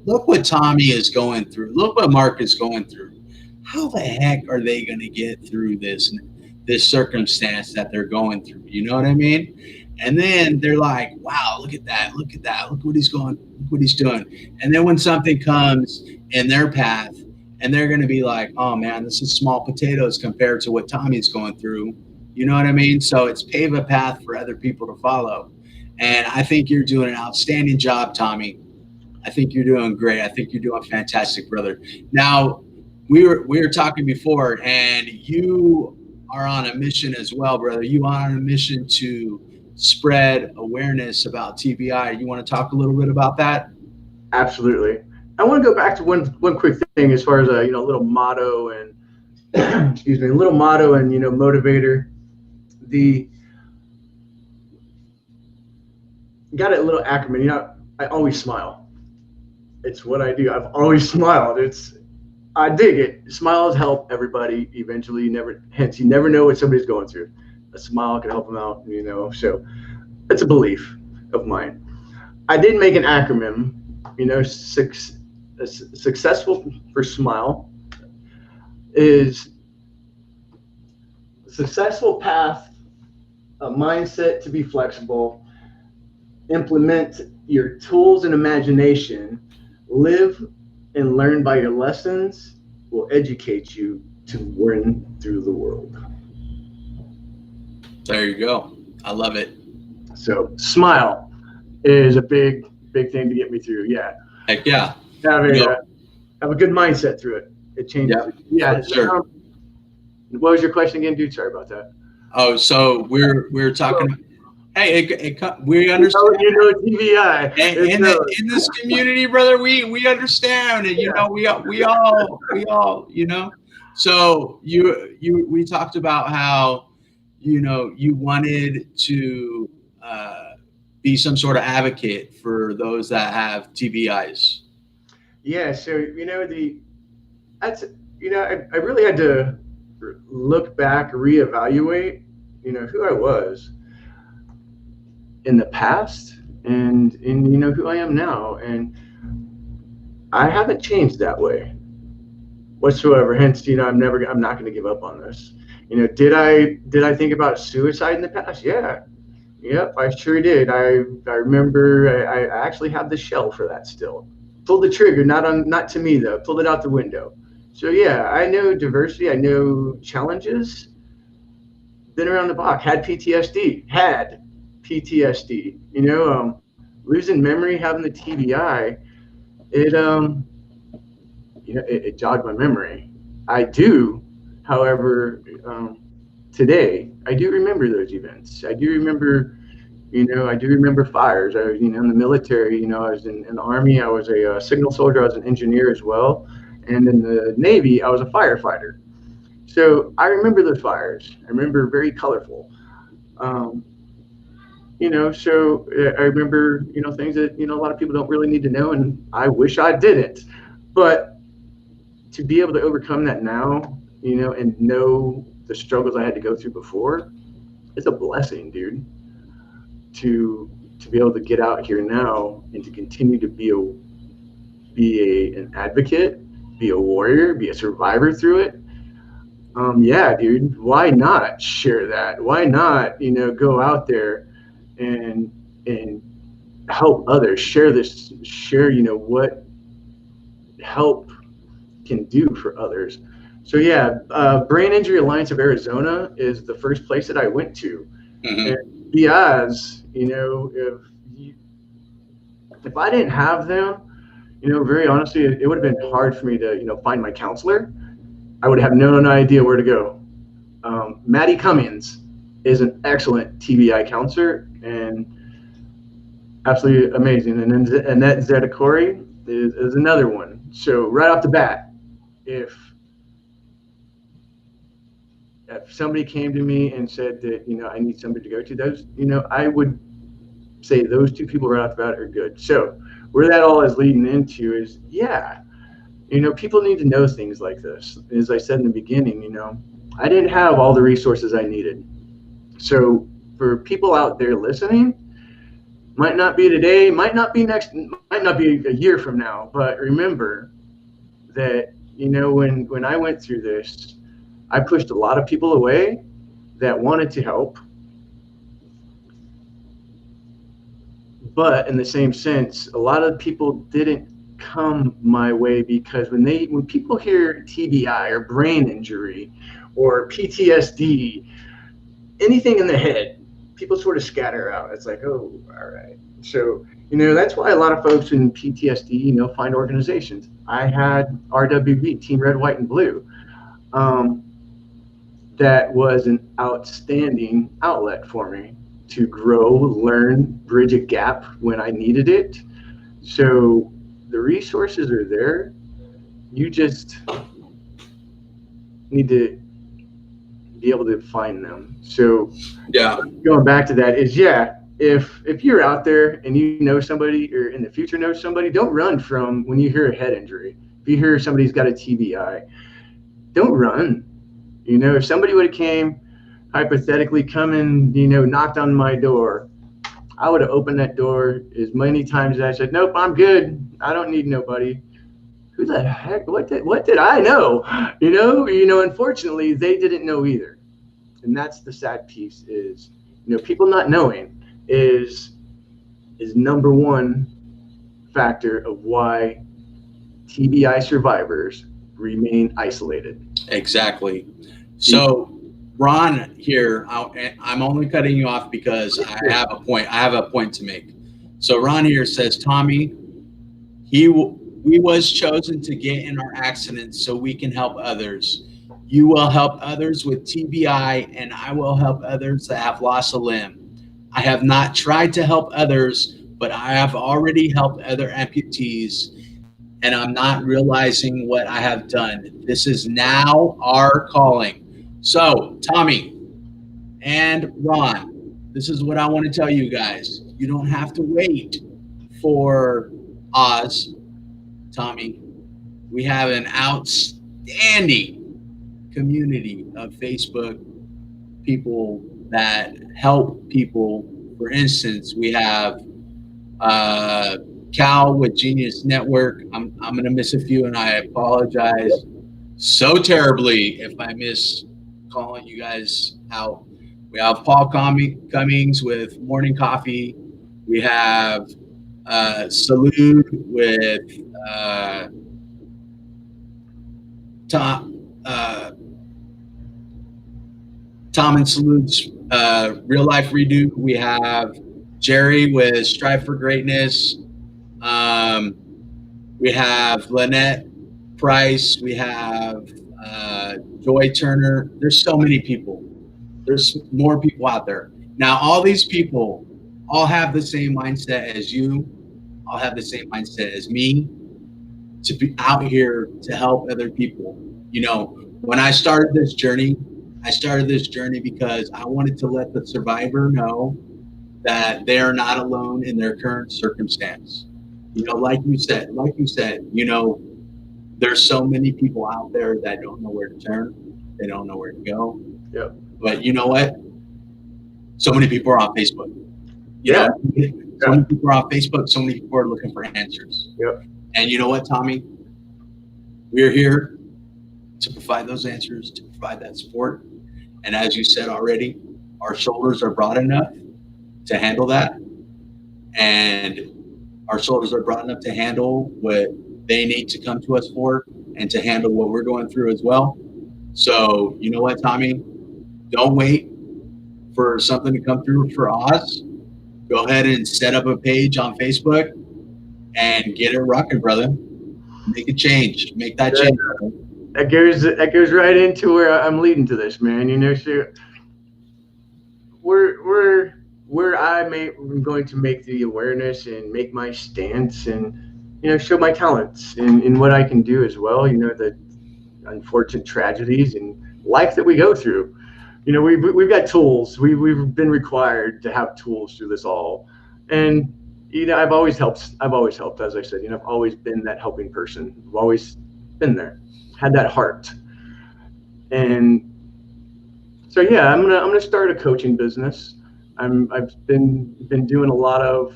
look what Tommy is going through. Look what Mark is going through. How the heck are they going to get through this circumstance that they're going through? You know what I mean? And then they're like, wow, look at that. Look what he's doing. And then when something comes in their path and they're going to be like, oh man, this is small potatoes compared to what Tommy's going through. You know what I mean? So it's pave a path for other people to follow. And I think you're doing an outstanding job, Tommy. I think you're doing great. I think you're doing fantastic, brother. Now, we were talking before, and you are on a mission as well, brother. You are on a mission to spread awareness about TBI. You want to talk a little bit about that? Absolutely. I want to go back to one quick thing as far as a little motto and motivator. Got a little acronym. I always smile. It's what I do. I've always smiled. I dig it. Smiles help everybody eventually. You never know what somebody's going through. A smile can help them out, So it's a belief of mine. I did make an acronym, successful for SMILE is successful path, a mindset to be flexible, implement your tools and imagination, live and learn by your lessons, will educate you to win through the world. There you go. I love it. So SMILE is a big thing to get me through. Yeah. Heck yeah. Have a, Yep. have a good mindset through it. It changes. Yep, Yeah. for sure. What was your question again, dude? Sorry about that. Oh, so we're talking. Hey, we understand. TBI. In this community, brother, we understand. You know, we all. You know. So we talked about how, you know, you wanted to be some sort of advocate for those that have TBIs. Yeah. So that's I really had to look back, reevaluate, who I was in the past and who I am now, and I haven't changed that way whatsoever. Hence, I'm not going to give up on this. Did I think about suicide in the past? Yeah. Yep, I sure did. I remember I actually have the shell for that still. Pulled the trigger, not to me though. Pulled it out the window. So yeah, I know diversity. I know challenges. Been around the block. Had PTSD. Losing memory, having the TBI. It jogged my memory. I do, however, today I do remember those events. I do remember, fires. I was, in the military. I was in the Army. I was a signal soldier. I was an engineer as well, and in the Navy, I was a firefighter. So I remember those fires. I remember very colorful. So I remember, things that, a lot of people don't really need to know, and I wish I didn't. But to be able to overcome that now, and know the struggles I had to go through before, it's a blessing, dude. To be able to get out here now and to continue to be an advocate, be a warrior, be a survivor through it. Yeah, dude, why not share that? Why not, go out there and help others, share what help can do for others. So yeah, Brain Injury Alliance of Arizona is the first place that I went to. Mm-hmm. And because, if I didn't have them, very honestly, it would have been hard for me to, find my counselor. I would have no idea where to go. Maddie Cummings is an excellent TBI counselor and absolutely amazing. And then Annette Zedekori is another one. So right off the bat, if somebody came to me and said that, I need somebody to go to, those, I would say those two people right off the bat are good. So where that all is leading into is, yeah, people need to know things like this. As I said in the beginning, I didn't have all the resources I needed. So for people out there listening, might not be today, might not be next, might not be a year from now, but remember that, when I went through this, I pushed a lot of people away that wanted to help. But in the same sense, a lot of people didn't come my way because when people hear TBI or brain injury or PTSD, anything in the head, people sort of scatter out. It's like, oh, all right. So, that's why a lot of folks in PTSD, find organizations. I had RWB, Team Red, White, and Blue. That was an outstanding outlet for me to grow, learn, bridge a gap when I needed it. So the resources are there. You just need to be able to find them. So yeah, going back to that is, yeah, if you're out there and you know somebody or in the future know somebody, don't run from when you hear a head injury. If you hear somebody's got a TBI, don't run. If somebody would have came, hypothetically come and, knocked on my door, I would have opened that door as many times as I said, nope, I'm good. I don't need nobody. Who the heck? What did I know? Unfortunately, they didn't know either. And that's the sad piece is, people not knowing is number one factor of why TBI survivors remain isolated. Exactly. So, Ron here, I'm only cutting you off because I have a point. I have a point to make. So, Ron here says, Tommy, we was chosen to get in our accidents so we can help others. You will help others with TBI, and I will help others that have lost a limb. I have not tried to help others, but I have already helped other amputees, and I'm not realizing what I have done. This is now our calling. So, Tommy and Ron, this is what I want to tell you guys. You don't have to wait for Oz, Tommy. We have an outstanding community of Facebook people that help people. For instance, we have Cal with Genius Network. I'm going to miss a few, and I apologize so terribly if I miss calling you guys out. We have Paul Cummings with Morning Coffee. We have Salute with Tom and Salute's Real Life Redo. We have Jerry with Strive for Greatness. We have Lynette Price. We have Joy Turner. There's so many people. There's more people out there. Now, all these people all have the same mindset as you, all have the same mindset as me, to be out here to help other people. When I started this journey because I wanted to let the survivor know that they are not alone in their current circumstance. Like you said, there's so many people out there that don't know where to turn. They don't know where to go. Yep. But you know what? So many people are on Facebook. Yeah. So many people are on Facebook. So many people are looking for answers. Yep. And you know what, Tommy? We're here to provide those answers, to provide that support. And as you said already, our shoulders are broad enough to handle that. And our shoulders are broad enough to handle what they need to come to us for and to handle what we're going through as well. So, you know what, Tommy? Don't wait for something to come through for Oz. Go ahead and set up a page on Facebook and get it rocking, brother. Make a change. Make that change. That goes right into where I'm leading to this, man. So where I'm going to make the awareness and make my stance and show my talents in what I can do as well. The unfortunate tragedies and life that we go through. We've got tools. We've been required to have tools through this all, and I've always helped. As I said, I've always been that helping person. I've always been there, had that heart, and so yeah, I'm gonna start a coaching business. I've been doing a lot of,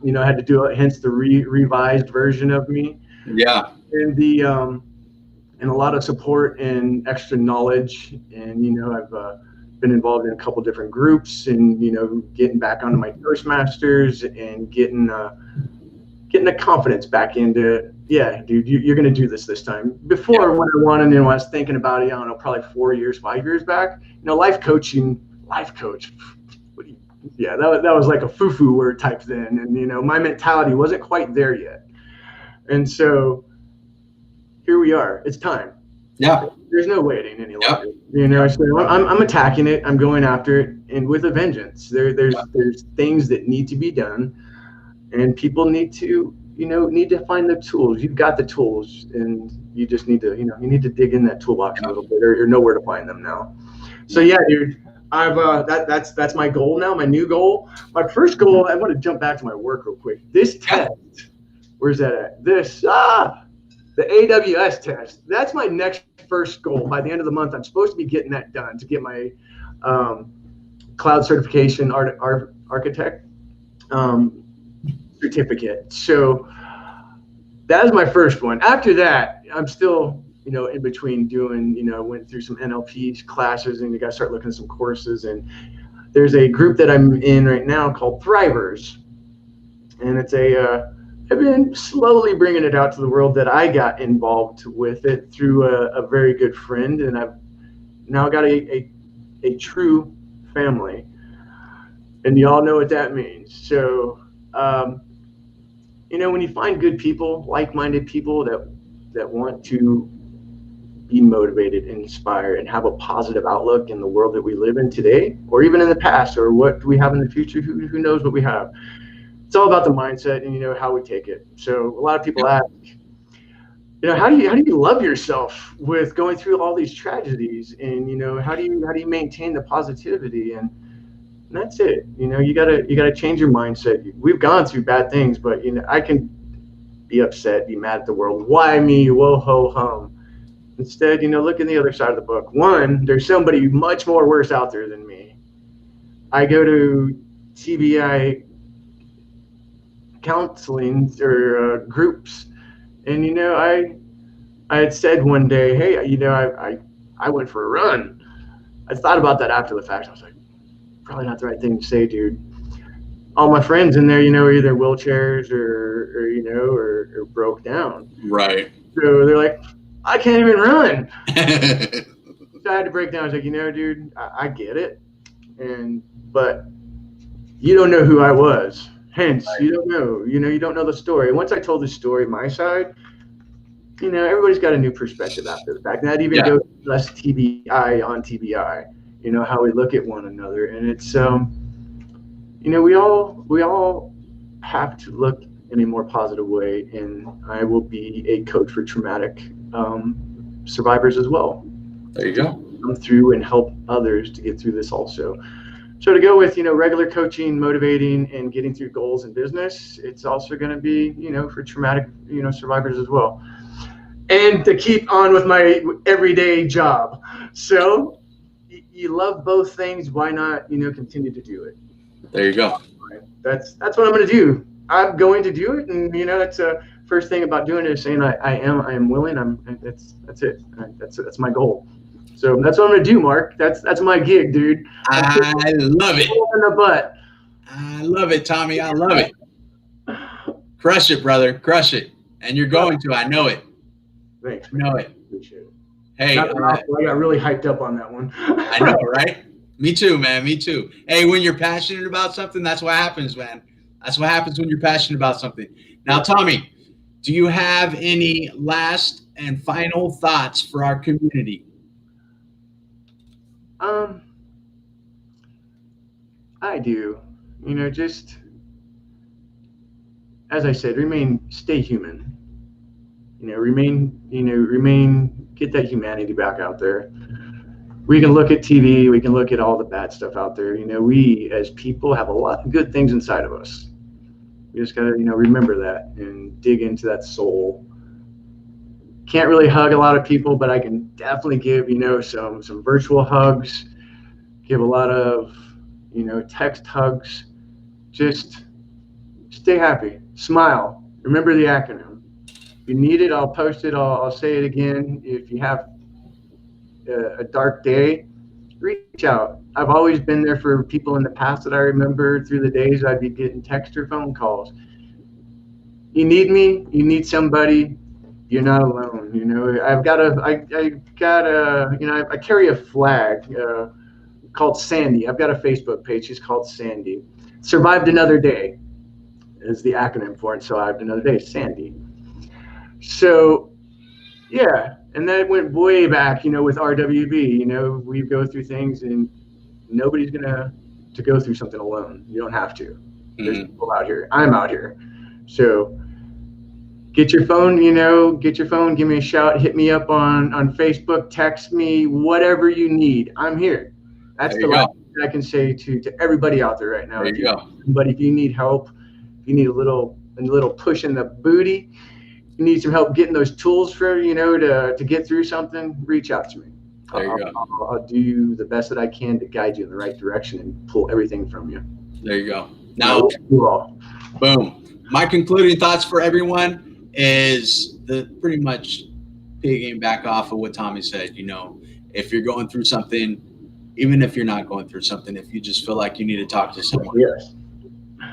I had to do it, hence the revised version of me. Yeah. And and a lot of support and extra knowledge, and I've been involved in a couple different groups, and getting back onto my Toastmasters and getting the confidence back into, yeah, dude, you're gonna do this time. Before, when I wanted, when I was thinking about it, I don't know, probably 4 years, 5 years back, life coach. Yeah, that was like a foo-foo word type then, and my mentality wasn't quite there yet, and so here we are. It's time. Yeah. There's no waiting any longer. So I'm attacking it. I'm going after it, and with a vengeance. There's things that need to be done, and people need to find the tools. You've got the tools, and you just need to you need to dig in that toolbox a little bit, or know where to find them now. So yeah, dude. I've that's my goal now. My new goal. My first goal. I want to jump back to my work real quick. This test. Where's that at? The AWS test. That's my next first goal. By the end of the month, I'm supposed to be getting that done to get my cloud certification architect. um, certificate. So that was my first one. After that, I'm still, in between doing, went through some NLP classes, and you got to start looking at some courses. And there's a group that I'm in right now called Thrivers, and I've been slowly bringing it out to the world that I got involved with it through a very good friend, and I've now got a true family, and y'all know what that means. So, when you find good people, like-minded people that want to be motivated and inspired and have a positive outlook in the world that we live in today, or even in the past, or what we have in the future, who knows what we have. It's all about the mindset and how we take it. So a lot of people ask, how do you love yourself with going through all these tragedies, and how do you maintain the positivity? And that's it. You gotta change your mindset. We've gone through bad things, but I can be upset, be mad at the world. Why me? Whoa ho hum. Instead, look at the other side of the book. One, there's somebody much more worse out there than me. I go to TBI counseling or groups, and I had said one day, hey, I went for a run. I thought about that after the fact. I was like, probably not the right thing to say, dude. All my friends in there, are either wheelchairs or broke down. Right. So they're like, I can't even run. So I had to break down. I was like, dude, I get it, but you don't know who I was. Hence, right. You don't know the story. Once I told the story, my side, everybody's got a new perspective after the fact. And that even goes less TBI on TBI. How we look at one another, and it's we all have to look in a more positive way. And I will be a coach for traumatic survivors as well. There you go. Come through and help others to get through this also. So to go with, regular coaching, motivating, and getting through goals in business, it's also going to be, for traumatic, survivors as well. And to keep on with my everyday job. So you love both things. Why not, continue to do it? There you go. That's what I'm going to do. I'm going to do it. And, that's a first thing about doing it is saying I am willing. That's it. That's my goal. So that's what I'm gonna do, Mark. That's my gig, dude. I love it. In the butt. I love it, Tommy. I love it. Crush it, brother. Crush it. And you're going to. I know it. Thanks. I know it. Appreciate it. Hey, I got really hyped up on that one. I know, right? Me too, man. Me too. Hey, when you're passionate about something, that's what happens, man. That's what happens when you're passionate about something. Now, Tommy, do you have any last and final thoughts for our community? I do. Just as I said, stay human. Get that humanity back out there. We can look at TV, we can look at all the bad stuff out there. We as people have a lot of good things inside of us. We just gotta, remember that and dig into that soul. Can't really hug a lot of people, but I can definitely give, some virtual hugs, give a lot of, text hugs. Just stay happy, smile. Remember the acronym. If you need it, I'll post it. I'll say it again. If you have a dark day, reach out. I've always been there for people in the past that I remember through the days I'd be getting text or phone calls. You need me, you need somebody, you're not alone. I carry a flag called Sandy. I've got a Facebook page. She's called Sandy. Survived Another Day is the acronym for it. Survived Another Day, Sandy. So, yeah. And that went way back, with RWB. We go through things, and nobody's to go through something alone. You don't have to. There's people out here. I'm out here. So get your phone, give me a shout, hit me up on Facebook, text me, whatever you need. I'm here. That's the last thing I can say to everybody out there right now. But if you need help, if you need a little push in the booty, you need some help getting those tools for, to get through something, reach out to me. I'll do the best that I can to guide you in the right direction and pull everything from you. There you go. Now, you all. boom. My concluding thoughts for everyone is pretty much piggyback off of what Tommy said. You know, if you're going through something, even if you're not going through something, if you just feel like you need to talk to someone, Yes.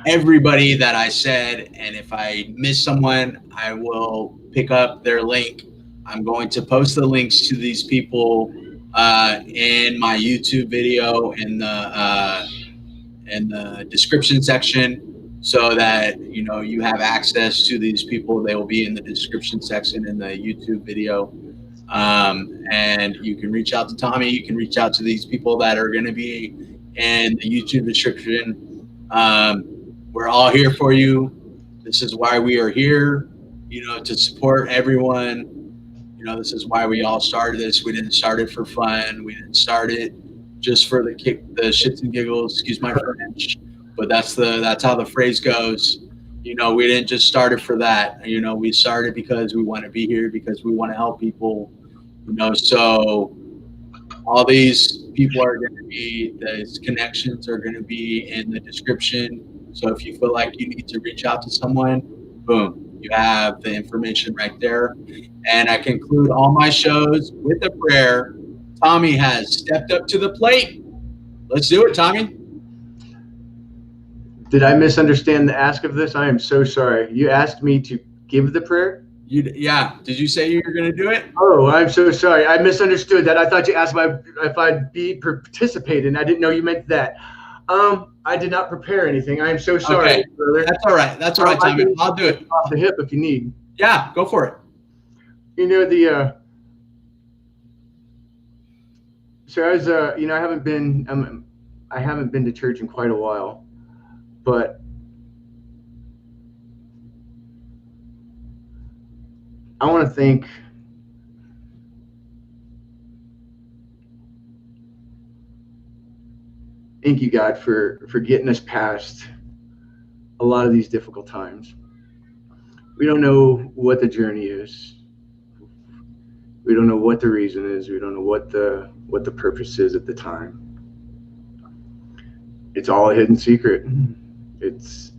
everybody that I said, and if I miss someone, I will pick up their link. I'm going to post the links to these people in my YouTube video in the description section, so that you have access to these people. They will be in the description section in the YouTube video. And you can reach out to Tommy. You can reach out to these people that are going to be in the YouTube description. We're all here for you. This is why we are here, to support everyone. This is why we all started this. We didn't start it for fun. We didn't start it just for the shits and giggles, excuse my French, but that's how the phrase goes. We didn't just start it for that. We started because we want to be here, because we want to help people. So all these people are going to be, these connections are going to be in the description. So if you feel like you need to reach out to someone, boom, you have the information right there. And I conclude all my shows with a prayer. Tommy has stepped up to the plate. Let's do it, Tommy. Did I misunderstand the ask of this? I am so sorry. You asked me to give the prayer? Yeah. Did you say you were going to do it? Oh, I'm so sorry. I misunderstood that. I thought you asked if I'd be participating. I didn't know you meant that. I did not prepare anything. I am so sorry, okay, brother. That's all right. That's all right, Tommy. I'll do it. Off the hip if you need. Yeah, go for it. So I was, I haven't been to church in quite a while, but I want to thank you, God, for getting us past a lot of these difficult times. We don't know what the journey is. We don't know what the reason is. We don't know what the purpose is at the time. It's all a hidden secret. It's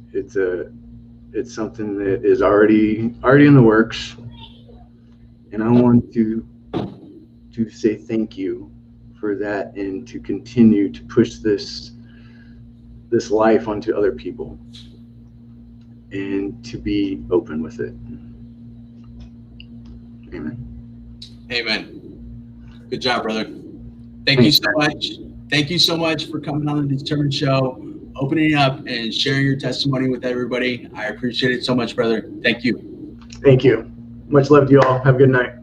something that is already in the works. And I want to say thank you for that, and to continue to push this life onto other people, and to be open with it. Amen. Amen. Good job, brother. Thank you so much. Thank you so much for coming on the Determined Show, opening up and sharing your testimony with everybody. I appreciate it so much, brother. Thank you. Thank you. Much love to you all. Have a good night.